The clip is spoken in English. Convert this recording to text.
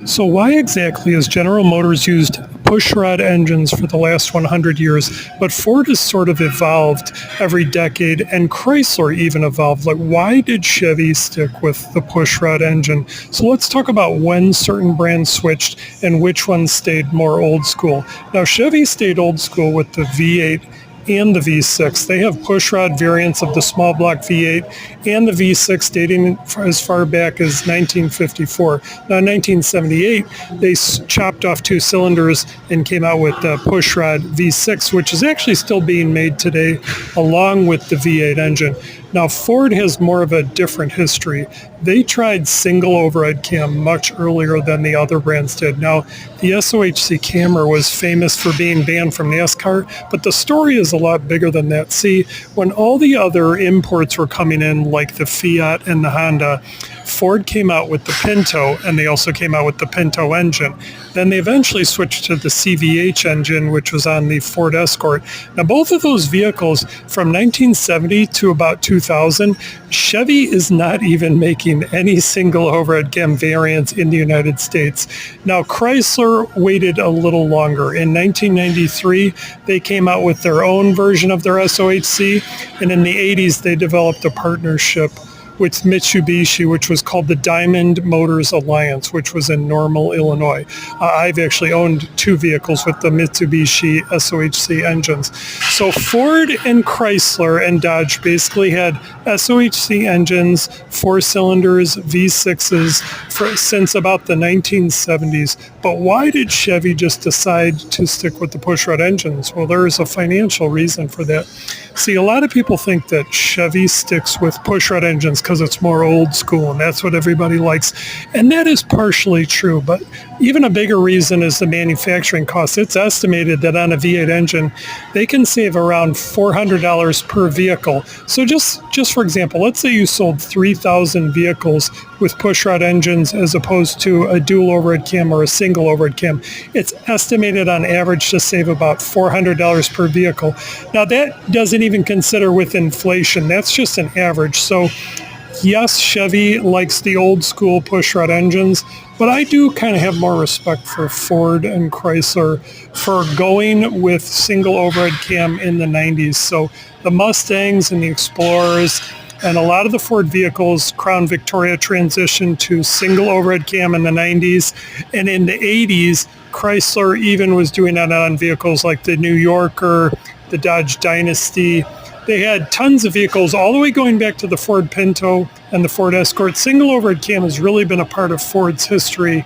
So why exactly has General Motors used pushrod engines for the last 100 years, but Ford has sort of evolved every decade and Chrysler even evolved? Like why did Chevy stick with the pushrod engine? So let's talk about when certain brands switched and which ones stayed more old school. Now Chevy stayed old school with the V8 and the V6. They have pushrod variants of the small block V8 and the V6 dating as far back as 1954. Now in 1978, they chopped off two cylinders and came out with the pushrod V6, which is actually still being made today along with the V8 engine. Now Ford has more of a different history. They tried single overhead cam much earlier than the other brands did. Now the SOHC camera was famous for being banned from NASCAR, but the story is a lot bigger than that. See, when all the other imports were coming in like the Fiat and the Honda, Ford came out with the Pinto and they also came out with the Pinto engine. Then they eventually switched to the CVH engine, which was on the Ford Escort. Now both of those vehicles from 1970 to about 2000, Chevy is not even making any single overhead cam variants in the United States. Now Chrysler waited a little longer. In 1993, they came out with their own version of their SOHC, and in the 80s, they developed a partnership with Mitsubishi, which was called the Diamond Motors Alliance, which was in Normal, Illinois. I've actually owned two vehicles with the Mitsubishi SOHC engines. So Ford and Chrysler and Dodge basically had SOHC engines, four cylinders, V6s since about the 1970s. But why did Chevy just decide to stick with the pushrod engines? Well, there is a financial reason for that. See, a lot of people think that Chevy sticks with pushrod engines because it's more old school and that's what everybody likes. And that is partially true, but even a bigger reason is the manufacturing cost. It's estimated that on a V8 engine, they can save around $400 per vehicle. So just for example, let's say you sold 3,000 vehicles with pushrod engines as opposed to a dual overhead cam or a single overhead cam. It's estimated on average to save about $400 per vehicle. Now that doesn't even consider with inflation. That's just an average. So yes, Chevy likes the old school pushrod engines, but I do kind of have more respect for Ford and Chrysler for going with single overhead cam in the 90s. So the Mustangs and the Explorers and a lot of the Ford vehicles, Crown Victoria transitioned to single overhead cam in the 90s. And in the 80s, Chrysler even was doing that on vehicles like the New Yorker, the Dodge Dynasty. They had tons of vehicles all the way going back to the Ford Pinto and the Ford Escort. Single overhead cam has really been a part of Ford's history